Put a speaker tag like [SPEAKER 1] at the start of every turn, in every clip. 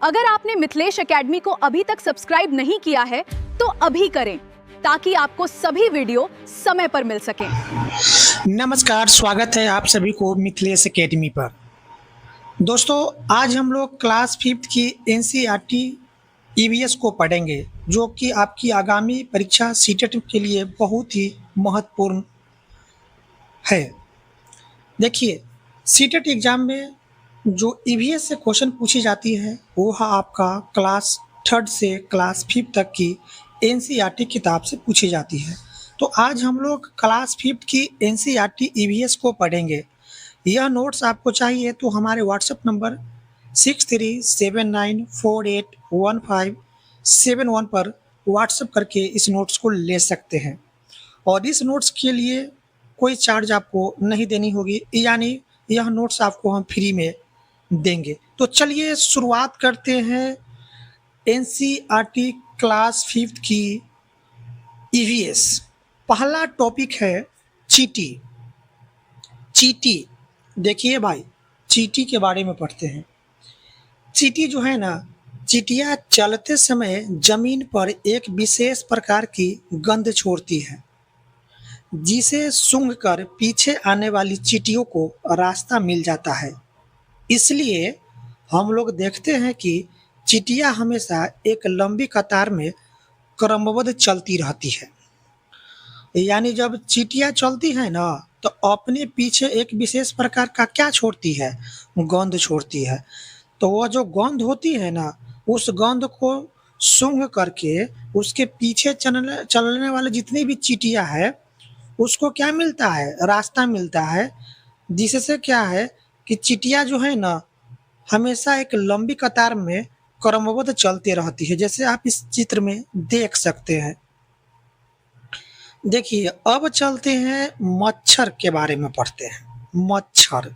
[SPEAKER 1] अगर आपने मिथिलेश एकेडमी को अभी तक सब्सक्राइब नहीं किया है तो अभी करें ताकि आपको सभी वीडियो समय पर मिल सकें।
[SPEAKER 2] नमस्कार, स्वागत है आप सभी को मिथिलेश एकेडमी पर। दोस्तों, आज हम लोग क्लास 5th की एनसीईआरटी ईवीएस को पढ़ेंगे, जो कि आपकी आगामी परीक्षा सीटेट के लिए बहुत ही महत्वपूर्ण है। देखिए, सीटेट एग्ज़ाम में जो ईवीएस से क्वेश्चन पूछी जाती है वो है आपका क्लास 3rd से क्लास 5th तक की एनसीईआरटी किताब से पूछी जाती है। तो आज हम लोग क्लास 5th की एनसीईआरटी ईवीएस को पढ़ेंगे। यह नोट्स आपको चाहिए तो हमारे व्हाट्सएप नंबर 6379481571 पर व्हाट्सएप करके इस नोट्स को ले सकते हैं। और इस नोट्स के लिए कोई चार्ज आपको नहीं देनी होगी, यानी यह नोट्स आपको हम फ्री में देंगे। तो चलिए शुरुआत करते हैं एनसीईआरटी क्लास 5th की ईवीएस। पहला टॉपिक है चीटी। चीटी, देखिए भाई, चीटी के बारे में पढ़ते हैं। चीटी जो है ना, चीटियाँ चलते समय जमीन पर एक विशेष प्रकार की गंध छोड़ती है, जिसे सूंघकर पीछे आने वाली चींटियों को रास्ता मिल जाता है। इसलिए हम लोग देखते हैं कि चींटियाँ हमेशा एक लंबी कतार में क्रमबद्ध चलती रहती है। यानी जब चींटियाँ चलती हैं ना, तो अपने पीछे एक विशेष प्रकार का क्या छोड़ती है? गंध छोड़ती है। तो वह जो गंध होती है ना, उस गंध को सूंघ करके उसके पीछे चलने वाले जितनी भी चींटियाँ है, उसको क्या मिलता है? रास्ता मिलता है। जिससे क्या है कि चींटियाँ जो है ना, हमेशा एक लंबी कतार में क्रमबद्ध चलती रहती है, जैसे आप इस चित्र में देख सकते हैं। देखिए, अब चलते हैं मच्छर के बारे में पढ़ते हैं। मच्छर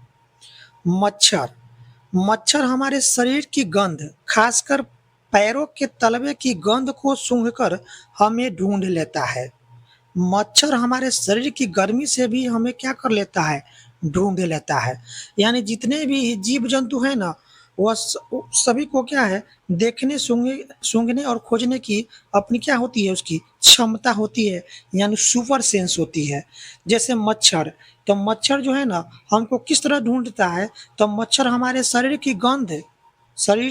[SPEAKER 2] मच्छर मच्छर हमारे शरीर की गंध, खासकर पैरों के तलवे की गंध को सूंघकर हमें ढूंढ लेता है। मच्छर हमारे शरीर की गर्मी से भी हमें क्या कर लेता है? ढूंढ लेता है। यानी जितने भी जीव जंतु हैं ना, वह सभी को क्या है, देखने, सूंघने और खोजने की अपनी क्या होती है, उसकी क्षमता होती है, यानी सुपर सेंस होती है। जैसे मच्छर, तो मच्छर जो है ना, हमको किस तरह ढूंढता है? तो मच्छर हमारे शरीर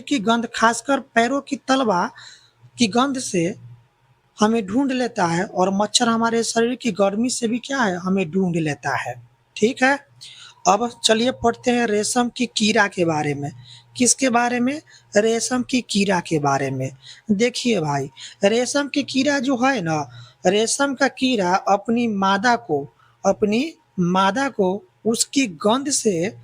[SPEAKER 2] की गंध खासकर पैरों की तलवा की गंध से हमें ढूंढ लेता है, और मच्छर हमारे शरीर की गर्मी से भी क्या है, हमें ढूंढ लेता है। ठीक है। अब चलिए पढ़ते हैं रेशम की कीड़ा के बारे में। किसके बारे में? रेशम की कीड़ा के बारे में। देखिए भाई, रेशम की कीड़ा जो है ना, रेशम का कीड़ा अपनी मादा को उसकी गंध से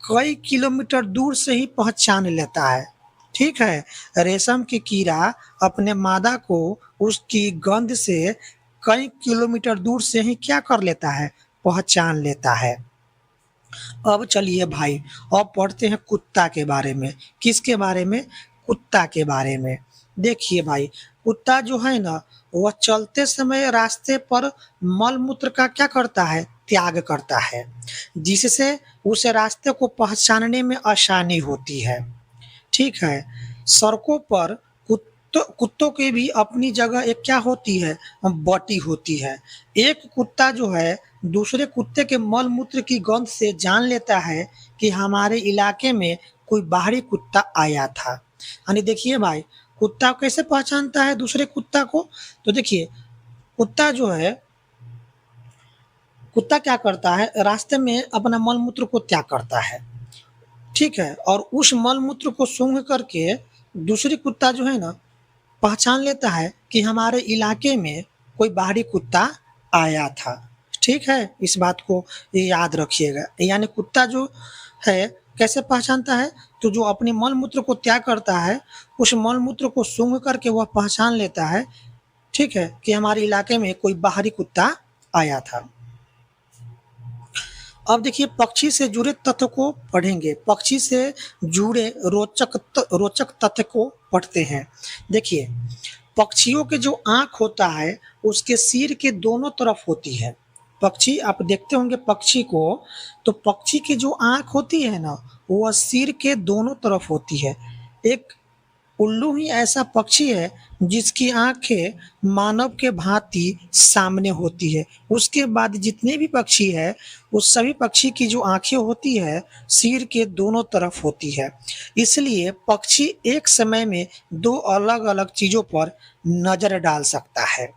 [SPEAKER 2] कई किलोमीटर दूर से ही पहचान लेता है। ठीक है। रेशम की कीड़ा अपने मादा को उसकी गंध से कई किलोमीटर दूर से ही क्या कर लेता है? पहचान लेता है। अब चलिए भाई, अब पढ़ते हैं कुत्ता के बारे में। किसके बारे में? कुत्ता के बारे में। देखिए भाई, कुत्ता जो है ना, वह चलते समय रास्ते पर मल मूत्र का क्या करता है? त्याग करता है, जिससे उसे रास्ते को पहचानने में आसानी होती है। ठीक है। सड़कों पर कुत्तों की भी अपनी जगह एक क्या होती है? बटी होती है। एक कुत्ता जो है दूसरे कुत्ते के मल मूत्र की गंध से जान लेता है कि हमारे इलाके में कोई बाहरी कुत्ता आया था। यानी देखिए भाई, कुत्ता कैसे पहचानता है दूसरे कुत्ता को? तो देखिए, कुत्ता जो है, कुत्ता क्या करता है? रास्ते में अपना मल मूत्र को त्याग करता है। ठीक है। और उस मल मूत्र को सूंघ करके दूसरी कुत्ता जो है ना, पहचान लेता है कि हमारे इलाके में कोई बाहरी कुत्ता आया था। ठीक है, इस बात को याद रखिएगा। यानी कुत्ता जो है कैसे पहचानता है? तो जो अपने मल मूत्र को त्याग करता है, उस मल मूत्र को सूंघ करके वह पहचान लेता है, ठीक है, कि हमारे इलाके में कोई बाहरी कुत्ता आया था। अब देखिए, पक्षी से जुड़े तथ्य को पढ़ेंगे। पक्षी से जुड़े रोचक तथ्य को पढ़ते हैं। देखिए, पक्षियों के जो आँख होता है, उसके सिर के दोनों तरफ होती है। पक्षी, आप देखते होंगे पक्षी को, तो पक्षी की जो आँख होती है ना, वह सिर के दोनों तरफ होती है। एक उल्लू ही ऐसा पक्षी है जिसकी आंखें मानव के भांति सामने होती है। उसके बाद जितने भी पक्षी है उस सभी पक्षी की जो आंखें होती है सिर के दोनों तरफ होती है। इसलिए पक्षी एक समय में दो अलग अलग चीजों पर नजर डाल सकता है।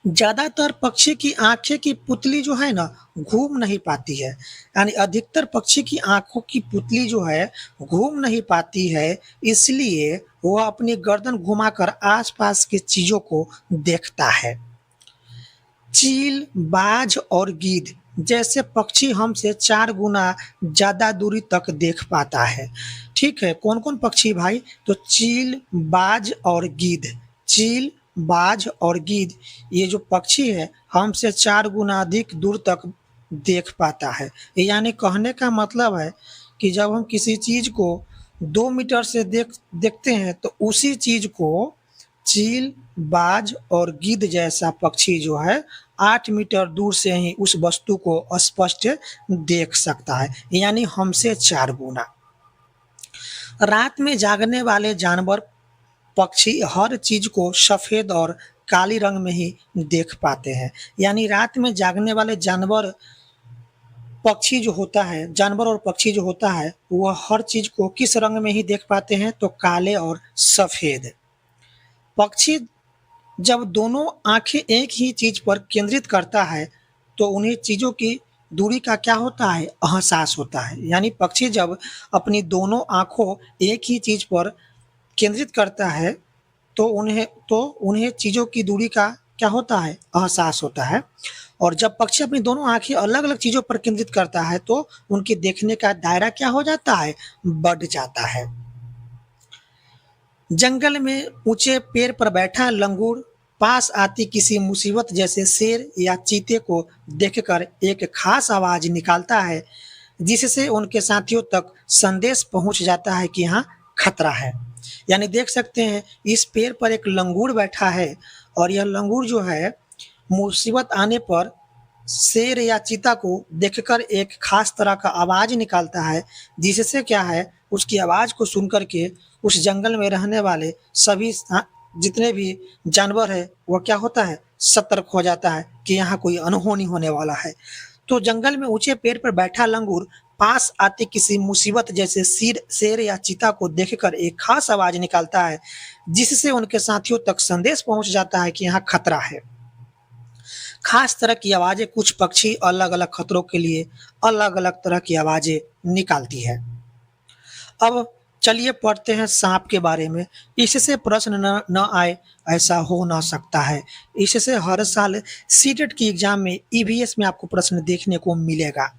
[SPEAKER 2] ज्यादातर पक्षी की आंखें की पुतली जो है ना घूम नहीं पाती है, यानी अधिकतर पक्षी की आंखों की पुतली जो है घूम नहीं पाती है, इसलिए वह अपनी गर्दन घुमाकर आसपास की चीजों को देखता है। चील, बाज और गिद्ध जैसे पक्षी हमसे 4 गुना ज्यादा दूरी तक देख पाता है। ठीक है, कौन कौन पक्षी भाई? तो चील, बाज और गिद्ध। चील, बाज और गिद्ध ये जो पक्षी है हमसे 4 गुना अधिक दूर तक देख पाता है। यानी कहने का मतलब है कि जब हम किसी चीज को 2 मीटर से देखते हैं तो उसी चीज को चील, बाज और गिद्ध जैसा पक्षी जो है 8 मीटर दूर से ही उस वस्तु को स्पष्ट देख सकता है, यानी हमसे 4 गुना। रात में जागने वाले जानवर पक्षी हर चीज को सफेद और काली रंग में ही देख पाते हैं। यानी रात में जागने वाले पक्षी जो होता है, जानवर और पक्षी जो होता है वह हर चीज को किस रंग में ही देख पाते हैं? तो काले और सफेद। पक्षी जब दोनों आंखें एक ही चीज पर केंद्रित करता है तो उन्हें चीजों की दूरी का क्या होता है? एहसास होता है। यानी पक्षी जब अपनी दोनों आंखों एक ही चीज पर केंद्रित करता है तो उन्हें चीजों की दूरी का क्या होता है? एहसास होता है। और जब पक्षी अपनी दोनों आंखें अलग अलग चीजों पर केंद्रित करता है तो उनके देखने का दायरा क्या हो जाता है? बढ़ जाता है। जंगल में ऊंचे पेड़ पर बैठा लंगूर पास आती किसी मुसीबत जैसे शेर या चीते को देखकर एक खास आवाज निकालता है, जिससे उनके साथियों तक संदेश पहुंच जाता है कि यहाँ खतरा है। यानी देख सकते हैं इस पेड़ पर एक लंगूर बैठा है और यह लंगूर जो है मुसीबत आने पर शेर या चीता को देखकर एक खास तरह का आवाज निकालता है, जिससे क्या है उसकी आवाज को सुनकर के उस जंगल में रहने वाले सभी जितने भी जानवर है वह क्या होता है? सतर्क हो जाता है कि यहाँ कोई अनहोनी होने वाला है। तो जंगल में ऊंचे पेड़ पर बैठा लंगूर पास आती किसी मुसीबत जैसे शेर या चीता को देखकर एक खास आवाज निकालता है, जिससे उनके साथियों तक संदेश पहुंच जाता है कि यहाँ खतरा है। खास तरह की आवाजें कुछ पक्षी अलग अलग खतरों के लिए अलग अलग तरह की आवाजें निकालती है। अब चलिए पढ़ते हैं सांप के बारे में। इससे प्रश्न न आए ऐसा हो ना सकता है। इससे हर साल सीटेट की एग्जाम में ईवीएस में आपको प्रश्न देखने को मिलेगा।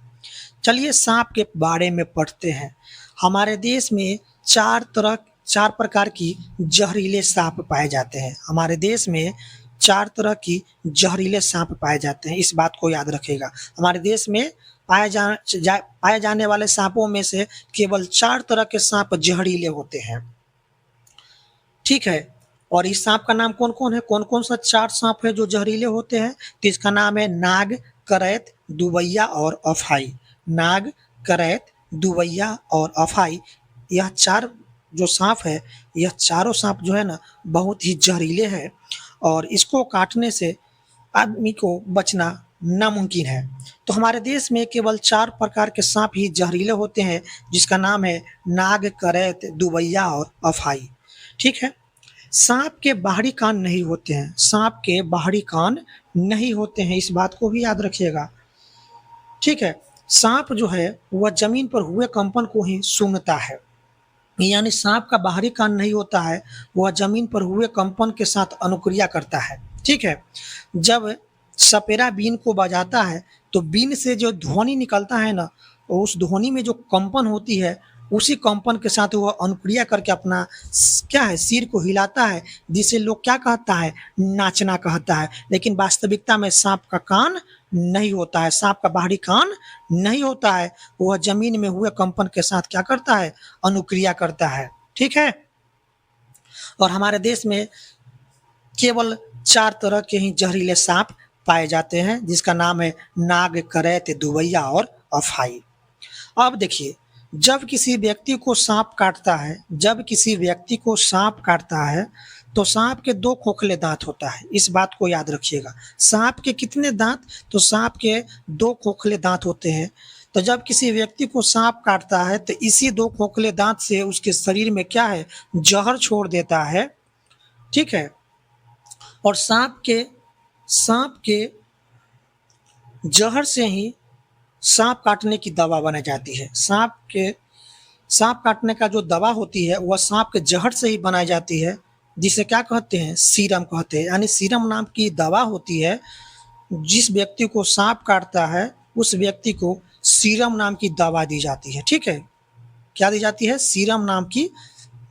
[SPEAKER 2] चलिए सांप के बारे में पढ़ते हैं। हमारे देश में चार प्रकार की जहरीले सांप पाए जाते हैं। हमारे देश में 4 तरह की जहरीले सांप पाए जाते हैं, इस बात को याद रखिएगा। हमारे देश में पाए जाने वाले सांपों में से केवल 4 तरह के सांप जहरीले होते हैं। ठीक है, और इस सांप का नाम कौन कौन है? कौन कौन सा 4 सांप है जो जहरीले होते हैं? तो इसका नाम है नाग, करैत, दुबैया और अफाई। नाग, करैत, दुबैया और अफाई, यह 4 जो सांप है, यह चारों सांप जो है ना बहुत ही जहरीले हैं और इसको काटने से आदमी को बचना नामुमकिन है। तो हमारे देश में केवल 4 प्रकार के सांप ही जहरीले होते हैं, जिसका नाम है नाग, करैत, दुबैया और अफाई। ठीक है, सांप के बाहरी कान नहीं होते हैं। सांप के बाहरी कान नहीं होते हैं, इस बात को भी याद रखिएगा। ठीक है, सांप जो है वह जमीन पर हुए कंपन को ही सूंघता है। यानी सांप का बाहरी कान नहीं होता है, वह जमीन पर हुए कंपन के साथ अनुक्रिया करता है। ठीक है, जब सपेरा बीन को बजाता है तो बीन से जो ध्वनि निकलता है ना, उस ध्वनि में जो कंपन होती है उसी कंपन के साथ वह अनुक्रिया करके अपना क्या है सिर को हिलाता है, जिसे लोग क्या कहता है? नाचना कहता है। लेकिन वास्तविकता में सांप का कान नहीं होता है, सांप का बाहरी कान नहीं होता है, वह जमीन में हुए कंपन के साथ क्या करता है? अनुक्रिया करता है। ठीक है, और हमारे देश में केवल 4 तरह के ही जहरीले सांप पाए जाते हैं, जिसका नाम है नाग, करैत, दुबैया और अफाई। अब देखिए जब किसी व्यक्ति को सांप काटता है, जब किसी व्यक्ति को सांप काटता है तो सांप के 2 खोखले दांत होता है। इस बात को याद रखिएगा। सांप के कितने दांत? तो सांप के 2 खोखले दांत होते हैं। तो जब किसी व्यक्ति को सांप काटता है तो इसी 2 खोखले दांत से उसके शरीर में क्या है? जहर छोड़ देता है। ठीक है। और सांप के जहर से ही सांप काटने की दवा बनाई जाती है। सांप काटने का जो दवा होती है वह सांप के जहर से ही बनाई जाती है, जिसे क्या कहते हैं? सीरम कहते हैं। यानी सीरम नाम की दवा होती है। जिस व्यक्ति को सांप काटता है उस व्यक्ति को सीरम नाम की दवा दी जाती है। ठीक है। क्या दी जाती है? सीरम नाम की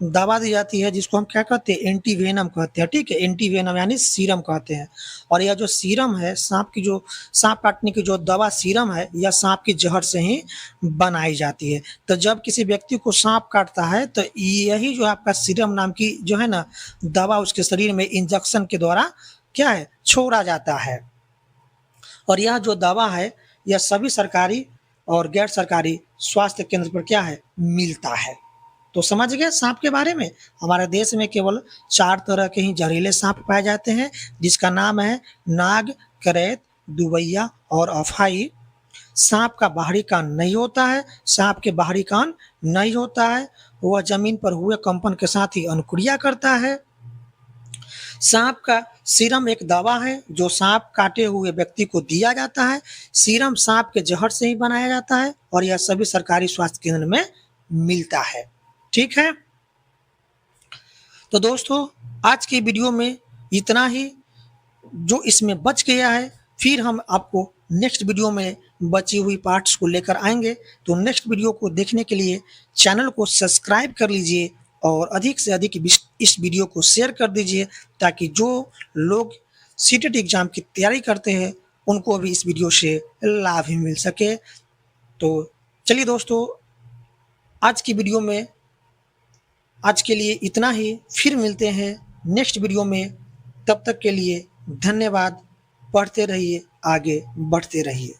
[SPEAKER 2] दवा दी जाती है, जिसको हम क्या कहते हैं? एंटीवेनम कहते हैं। ठीक है। एंटीवेनम यानी सीरम कहते हैं। और यह जो सीरम है, सांप काटने की जो दवा सीरम है, यह सांप की जहर से ही बनाई जाती है। तो जब किसी व्यक्ति को सांप काटता है तो यही जो आपका सीरम नाम की जो है ना दवा उसके शरीर में इंजेक्शन के द्वारा क्या है? छोड़ा जाता है। और यह जो दवा है यह सभी सरकारी और गैर सरकारी स्वास्थ्य केंद्र पर क्या है? मिलता है। तो समझ गए सांप के बारे में। हमारे देश में केवल 4 तरह के ही जहरीले सांप पाए जाते हैं, जिसका नाम है नाग, करैत, दुबैया और अफाई। सांप का बाहरी कान नहीं होता है। सांप के बाहरी कान नहीं होता है। वह जमीन पर हुए कंपन के साथ ही अनुक्रिया करता है। सांप का सीरम एक दवा है जो सांप काटे हुए व्यक्ति को दिया जाता है। सीरम सांप के जहर से ही बनाया जाता है और यह सभी सरकारी स्वास्थ्य केंद्र में मिलता है। ठीक है। तो दोस्तों आज की वीडियो में इतना ही। जो इसमें बच गया है फिर हम आपको नेक्स्ट वीडियो में बची हुई पार्ट्स को लेकर आएंगे। तो नेक्स्ट वीडियो को देखने के लिए चैनल को सब्सक्राइब कर लीजिए और अधिक से अधिक इस वीडियो को शेयर कर दीजिए, ताकि जो लोग सीटेट एग्जाम की तैयारी करते हैं उनको भी इस वीडियो से लाभ ही मिल सके। तो चलिए दोस्तों, आज की वीडियो में आज के लिए इतना ही। फिर मिलते हैं नेक्स्ट वीडियो में। तब तक के लिए धन्यवाद। पढ़ते रहिए, आगे बढ़ते रहिए।